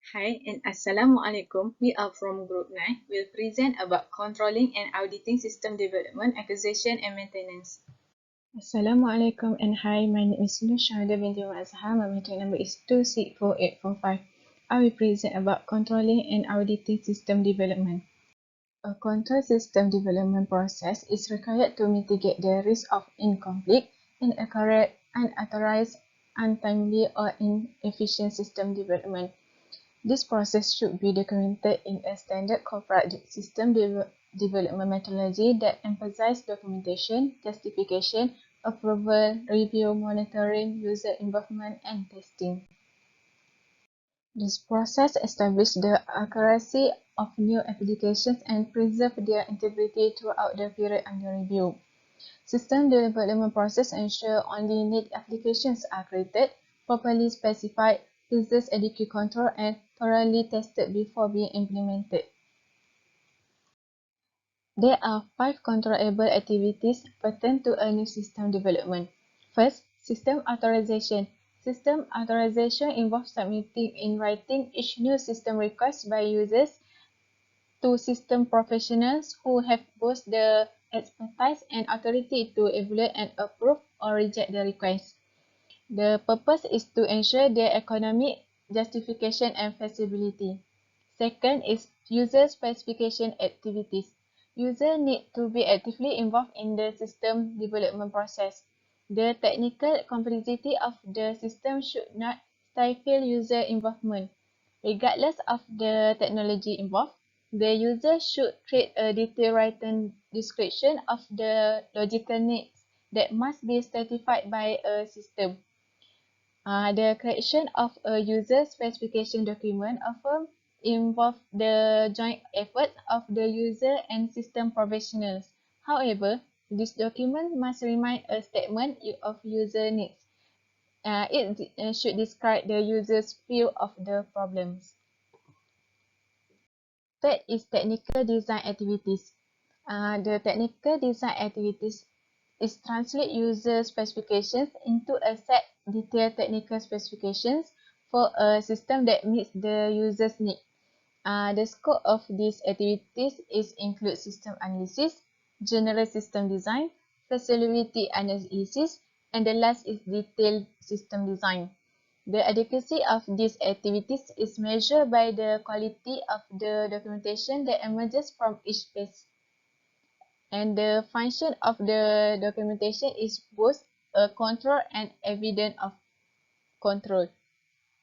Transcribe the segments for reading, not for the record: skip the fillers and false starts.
Hi and Assalamualaikum. We are from Group 9. We'll present about controlling and auditing system development, acquisition and maintenance. Assalamualaikum and hi, my name is Nur Shahada binti Azhar. My meeting number is 264845. I will present about controlling and auditing system development. A control system development process is required to mitigate the risk of incomplete, inaccurate, unauthorized, untimely, or inefficient system development. This process should be documented in a standard corporate system development methodology that emphasizes documentation, justification, approval, review, monitoring, user involvement, and testing. This process establishes the accuracy of new applications and preserves their integrity throughout the period under review. System development process ensure only neat applications are created, properly specified, uses adequate control, and thoroughly tested before being implemented. There are 5 controllable activities pertinent to a new system development. First, system authorization. System authorization involves submitting in writing each new system request by users to system professionals who have both the expertise and authority to evaluate and approve or reject the request. The purpose is to ensure their economic justification and feasibility. Second is user specification activities. Users need to be actively involved in the system development process. The technical complexity of the system should not stifle user involvement. Regardless of the technology involved, the user should create a detailed written description of the logical needs that must be certified by a system. The creation of a user specification document often involves the joint effort of the user and system professionals. However, this document must remain a statement of user needs. It should describe the user's view of the problems. Third is technical design activities. The technical design activities is translate user specifications into a set detailed technical specifications for a system that meets the user's need. The scope of these activities is include system analysis, general system design, feasibility analysis, and the last is detailed system design. The adequacy of these activities is measured by the quality of the documentation that emerges from each phase. And the function of the documentation is both a control and evidence of control,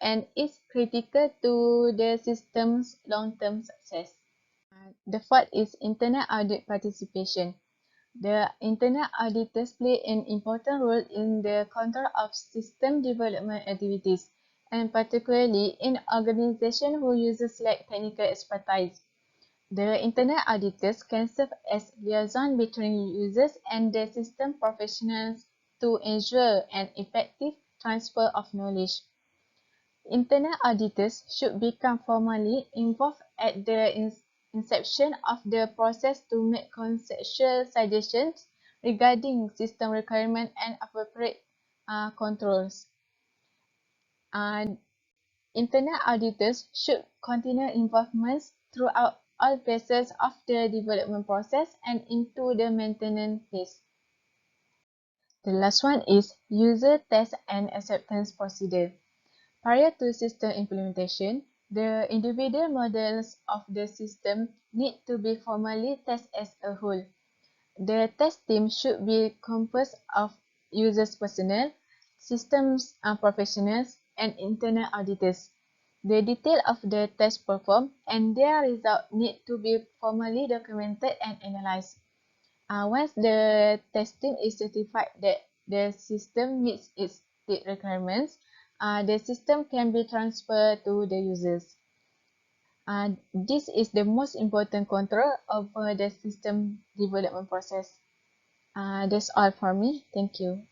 and is critical to the system's long-term success. The fourth is internal audit participation. The internal auditors play an important role in the control of system development activities, and particularly in organizations who uses lack technical expertise. The internal auditors can serve as liaison between users and the system professionals to ensure an effective transfer of knowledge. Internal auditors should become formally involved at the inception of the process to make conceptual suggestions regarding system requirements and appropriate controls. Uh, Internal auditors should continue involvement throughout all phases of the development process and into the maintenance phase. The last one is user test and acceptance procedure. Prior to system implementation, the individual models of the system need to be formally tested as a whole. The test team should be composed of users personnel, systems professionals, and internal auditors. The detail of the test performed and their result need to be formally documented and analyzed. Once the testing is certified that the system meets its state requirements, the system can be transferred to the users. This is the most important control over the system development process. That's all for me. Thank you.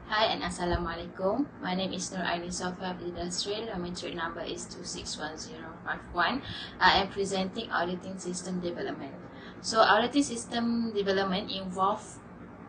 Hi and Assalamualaikum. My name is Nur Aini Sofa Industrial. My matric number is 261051. I am presenting auditing system development. So auditing system development involves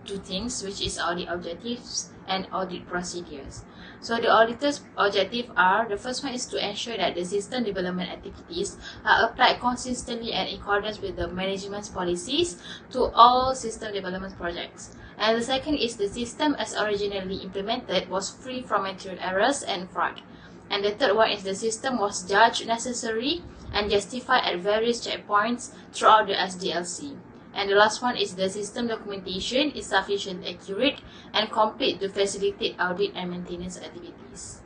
two things, which is audit objectives and audit procedures. So the auditor's objective are, the first one is to ensure that the system development activities are applied consistently and in accordance with the management's policies to all system development projects. And the second is the system as originally implemented was free from material errors and fraud. And the third one is the system was judged necessary and justified at various checkpoints throughout the SDLC. And the last one is the system documentation is sufficiently accurate and complete to facilitate audit and maintenance activities.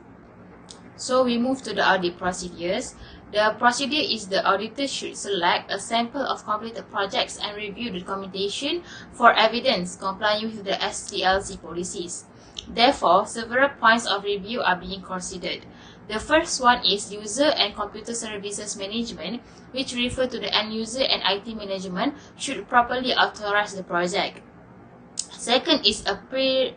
So we move to the audit procedures. The procedure is the auditor should select a sample of completed projects and review the documentation for evidence complying with the SDLC policies. Therefore, several points of review are being considered. The first one is user and computer services management, which refer to the end user and IT management should properly authorize the project. Second is a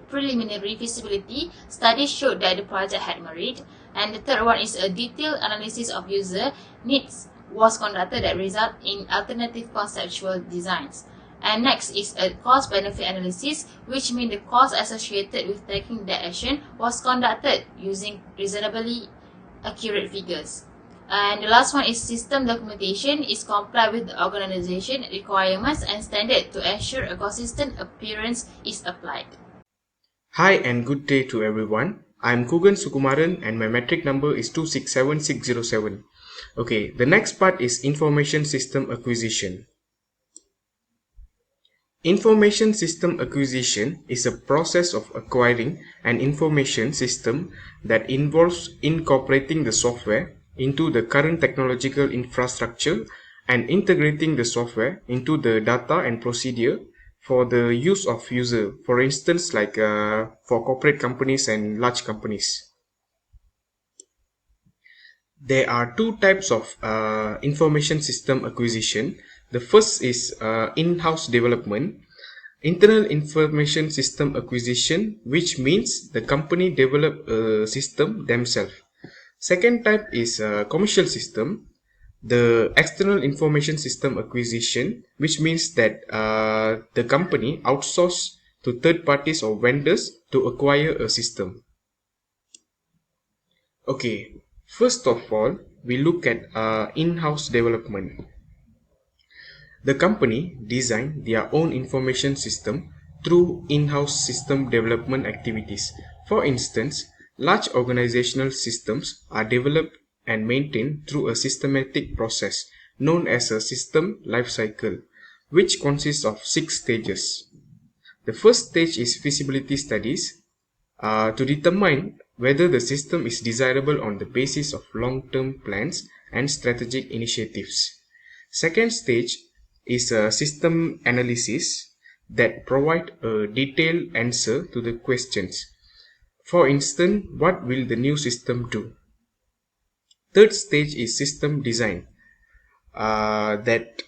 preliminary feasibility study showed that the project had merit. And the third one is a detailed analysis of user needs was conducted that result in alternative conceptual designs. And next is a cost-benefit analysis, which means the cost associated with taking that action was conducted using reasonably accurate figures. And the last one is system documentation is comply with the organization requirements and standard to ensure a consistent appearance is applied. Hi and good day to everyone. I'm Kugan Sukumaran and my metric number is 267607. Okay, the next part is information system acquisition. Information system acquisition is a process of acquiring an information system that involves incorporating the software into the current technological infrastructure and integrating the software into the data and procedure for the use of user, for instance, like for corporate companies and large companies. There are two types of information system acquisition. The first is in-house development. Internal information system acquisition, which means the company develop a system themselves. Second type is commercial system. The external information system acquisition, which means that the company outsource to third parties or vendors to acquire a system. Okay, first of all, we look at in-house development. The company design their own information system through in-house system development activities. For instance, large organizational systems are developed and maintained through a systematic process known as a system lifecycle, which consists of 6 stages. The first stage is feasibility studies to determine whether the system is desirable on the basis of long-term plans and strategic initiatives. Second stage is a system analysis that provide a detailed answer to the questions. For instance, what will the new system do? Third stage is system design that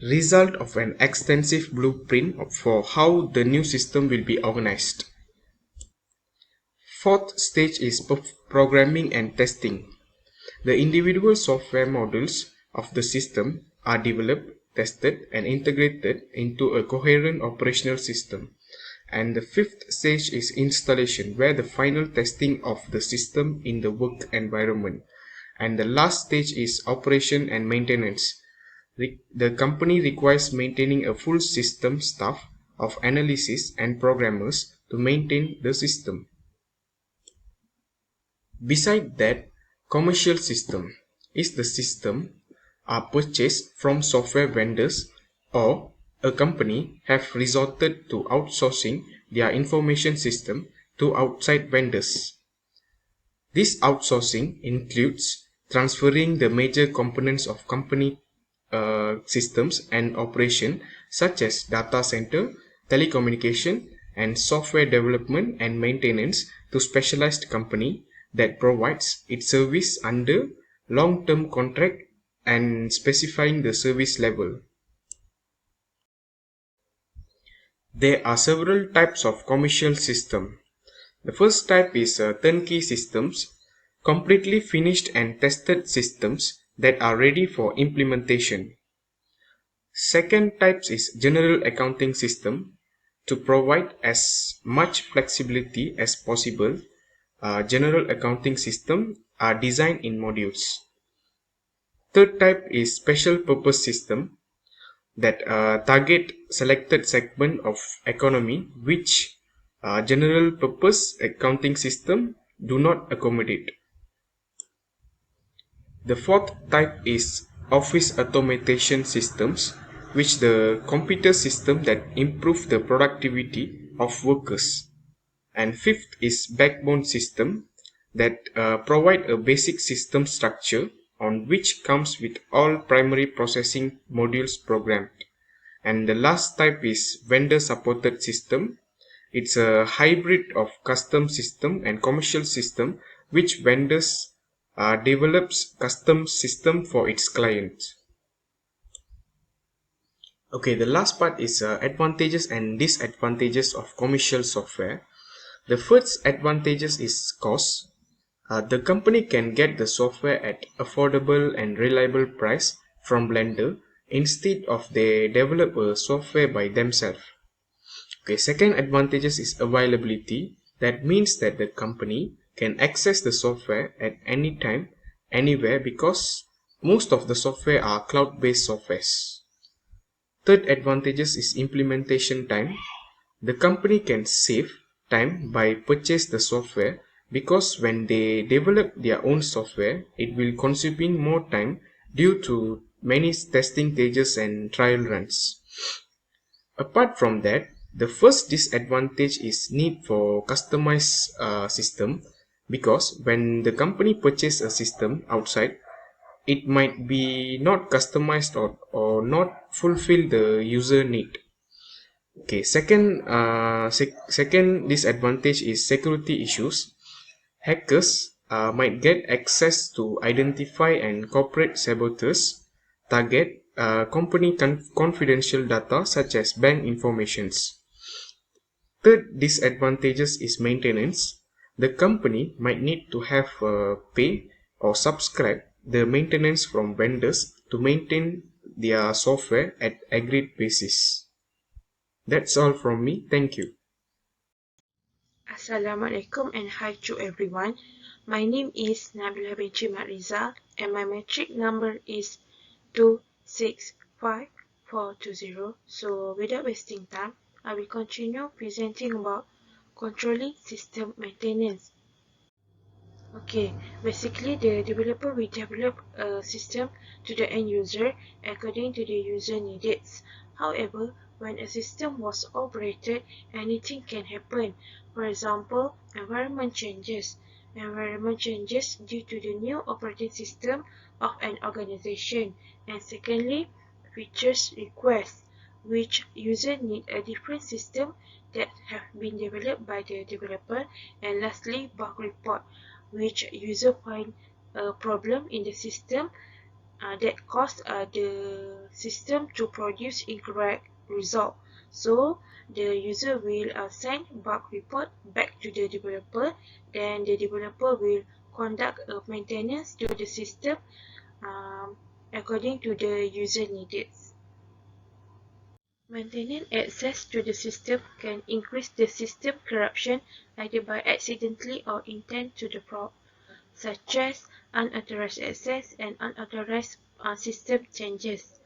result of an extensive blueprint for how the new system will be organized. Fourth stage is programming and testing. The individual software modules of the system are developed, tested, and integrated into a coherent operational system. And the fifth stage is installation, where the final testing of the system in the work environment. And the last stage is operation and maintenance. The company requires maintaining a full system staff of analysis and programmers to maintain the system. Beside that, commercial system is the system are purchased from software vendors or a company have resorted to outsourcing their information system to outside vendors. This outsourcing includes transferring the major components of company systems and operation such as data center, telecommunication, and software development and maintenance to specialized company that provides its service under long-term contract and specifying the service level. There are several types of commercial system. The first type is turnkey systems, completely finished and tested systems that are ready for implementation. Second type is general accounting system. To provide as much flexibility as possible, general accounting systems are designed in modules. Third type is special purpose system that target selected segment of economy which general purpose accounting system do not accommodate. The fourth type is office automation systems, which the computer system that improve the productivity of workers. And fifth is backbone system that provide a basic system structure on which comes with all primary processing modules programmed. And the last type is vendor supported system. It's a hybrid of custom system and commercial system which vendors develops custom system for its clients. Okay, the last part is advantages and disadvantages of commercial software. The first advantages is cost. The company can get the software at affordable and reliable price from Blender instead of they develop a software by themselves. Okay, second advantages is availability. That means that the company can access the software at any time, anywhere because most of the software are cloud-based softwares. Third advantages is implementation time. The company can save time by purchase the software because when they develop their own software, it will consuming more time due to many testing stages and trial runs. Apart from that, the first disadvantage is need for customized system because when the company purchase a system outside, it might be not customized or not fulfill the user need. Okay, second disadvantage is security issues. Hackers might get access to identify and corporate saboteurs, target company confidential data such as bank informations. Third disadvantages is maintenance. The company might need to have pay or subscribe the maintenance from vendors to maintain their software at agreed basis. That's all from me. Thank you. Assalamualaikum and hi to everyone. My name is Nabila binti Mariza and my metric number is 265420. So without wasting time, I will continue presenting about controlling system maintenance. Okay, basically the developer will develop a system to the end user according to the user needs. However, when a system was operated, anything can happen. For example, environment changes. Environment changes due to the new operating system of an organization. And secondly, features requests, which user need a different system that have been developed by the developer. And lastly, bug report, which user find a problem in the system that caused the system to produce incorrect result. So the user will send bug report back to the developer. Then the developer will conduct a maintenance to the system according to the user needs. Maintaining access to the system can increase the system corruption either by accidentally or intent to the fraud, such as unauthorized access and unauthorized system changes.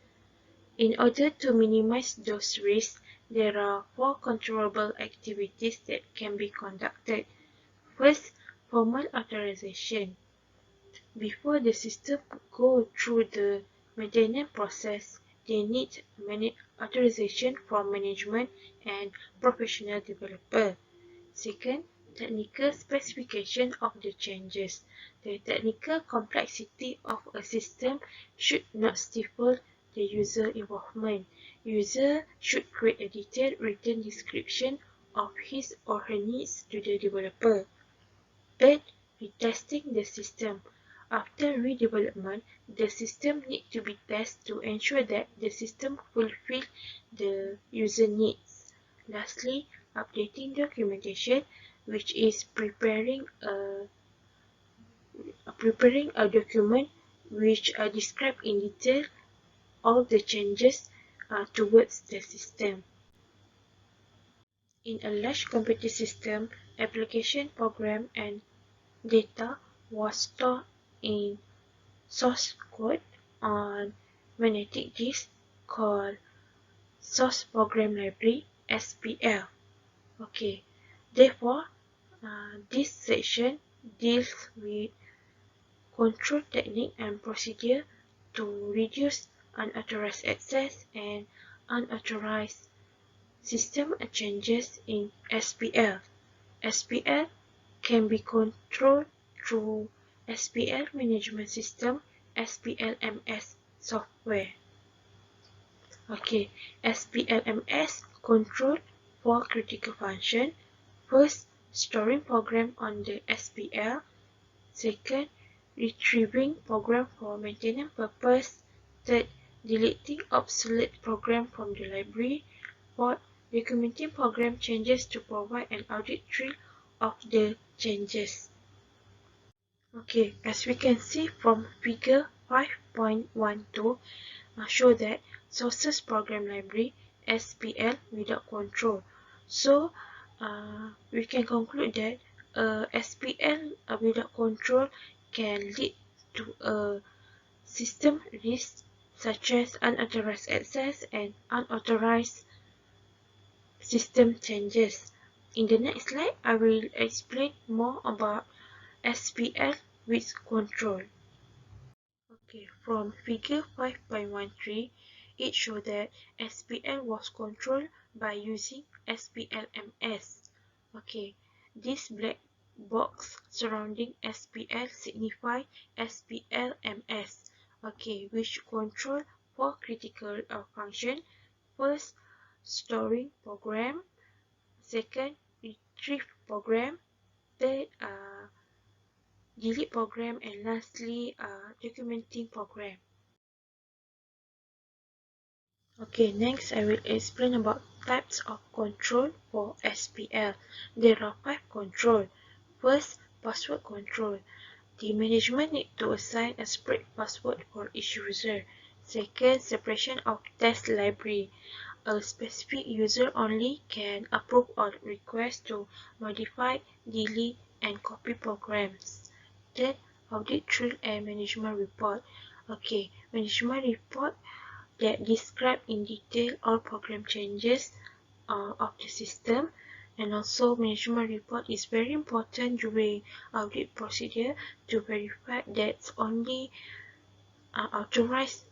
In order to minimize those risks, there are four controllable activities that can be conducted. First, formal authorization. Before the system go through the maintenance process, they need authorization from management and professional developer. Second, technical specification of the changes. The technical complexity of a system should not stifle the user involvement. User should create a detailed written description of his or her needs to the developer. Third, retesting the system. After redevelopment, the system needs to be tested to ensure that the system fulfills the user needs. Lastly, updating documentation, which is preparing a document which describe in detail all the changes towards the system. In a large computer system, application program and data was stored in source code on magnetic disk called Source Program Library (SPL). Okay, therefore, this section deals with control technique and procedure to reduce unauthorized access and unauthorized system changes in SPL. SPL can be controlled through SPL Management System (SPLMS) software. Okay, SPLMS control for critical function. First, storing program on the SPL. Second, retrieving program for maintenance purpose. Third, deleting obsolete program from the library. Fourth, documenting program changes to provide an audit trail of the changes. Okay, as we can see from figure 5.12, show that sources program library SPL without control. So we can conclude that SPL without control can lead to a system risk such as unauthorized access and unauthorized system changes. In the next slide, I will explain more about SPL with control. Okay, from figure 5.13, it shows that SPL was controlled by using SPLMS. Okay, this black box surrounding SPL signify SPLMS. Okay, which control four critical function. First, storing program. Second, retrieve program. Third, delete program, and lastly documenting program. Okay, next I will explain about types of control for SPL. There are 5 control. First, password control. The management need to assign a separate password for each user. Second, separation of test library. A specific user only can approve or request to modify, delete, and copy programs. Third, audit trail and management report. Okay, management report that describe in detail all program changes of the system, and also management report is very important during audit procedure to verify that only authorized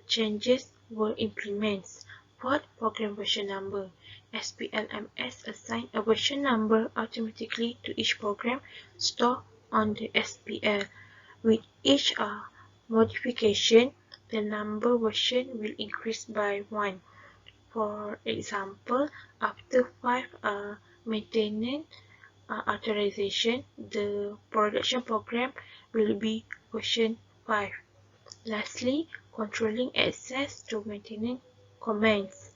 changes were implemented. Fourth, program version number. SPLMS assign a version number automatically to each program stored on the SPL. With each modification, the number version will increase by 1. For example, after 5 maintenance authorization, the production program will be version 5. Lastly, controlling access to maintenance commands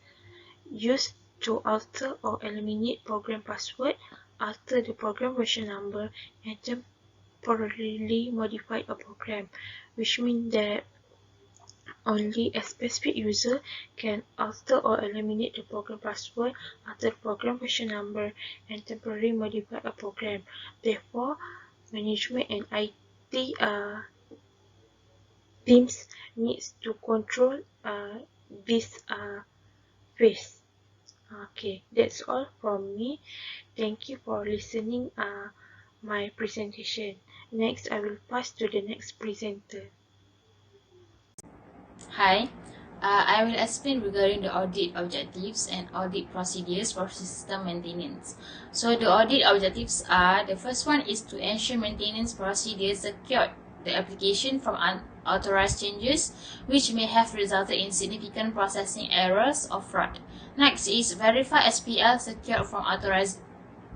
used to alter or eliminate program password, alter the program version number, and temporarily modify a program, which means that only a specific user can alter or eliminate the program password, alter the program version number, and temporarily modify a program. Therefore, management and IT teams needs to control this phase. Okay, that's all from me. Thank you for listening my presentation. Next, I will pass to the next presenter. Hi, I will explain regarding the audit objectives and audit procedures for system maintenance. So the audit objectives are, the first one is to ensure maintenance procedures secured the application from unauthorized changes, which may have resulted in significant processing errors or fraud. Next is verify SPL secured from authorized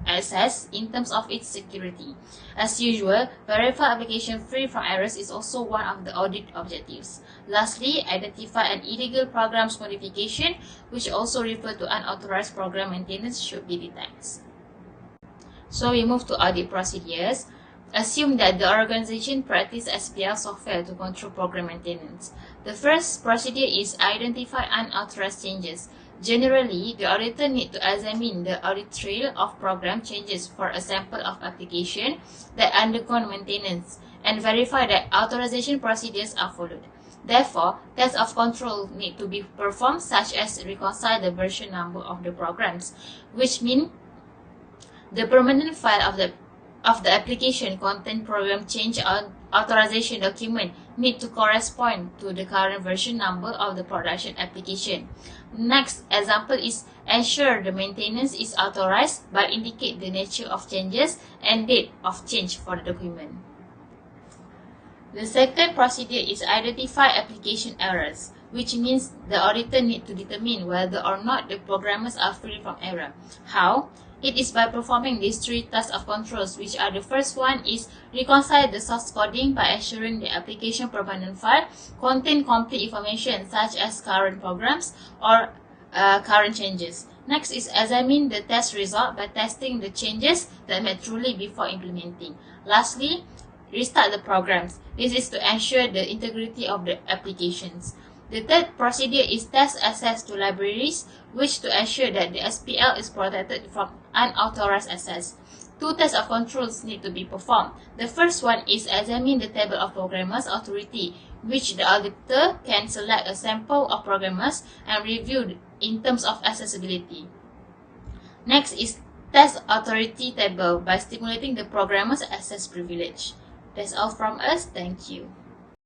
access in terms of its security. As usual, verify application free from errors is also one of the audit objectives. Lastly, identify an illegal programs modification, which also refer to unauthorized program maintenance, should be detected. So we move to audit procedures. assume that the organization practices SPL software to control program maintenance. The first procedure is identify unauthorized changes. Generally, the auditor needs to examine the audit trail of program changes for a sample of application that undergone maintenance and verify that authorization procedures are followed. Therefore, tests of control need to be performed, such as reconcile the version number of the programs, which mean the permanent file of the application content program change authorization document need to correspond to the current version number of the production application. Next example is ensure the maintenance is authorized by indicate the nature of changes and date of change for the document. The second procedure is identify application errors, which means the auditor need to determine whether or not the programmers are free from error. How? It is by performing these three tasks of controls, which are the first one is reconcile the source coding by ensuring the application permanent file contain complete information such as current programs or current changes. Next is examine the test result by testing the changes that made truly before implementing. Lastly, restart the programs. This is to ensure the integrity of the applications. The third procedure is test access to libraries, which to ensure that the SPL is protected from unauthorized access. Two tests of controls need to be performed. The first one is examine the table of programmers authority, which the auditor can select a sample of programmers and review in terms of accessibility. Next is test authority table by stimulating the programmer's access privilege. That's all from us. Thank you.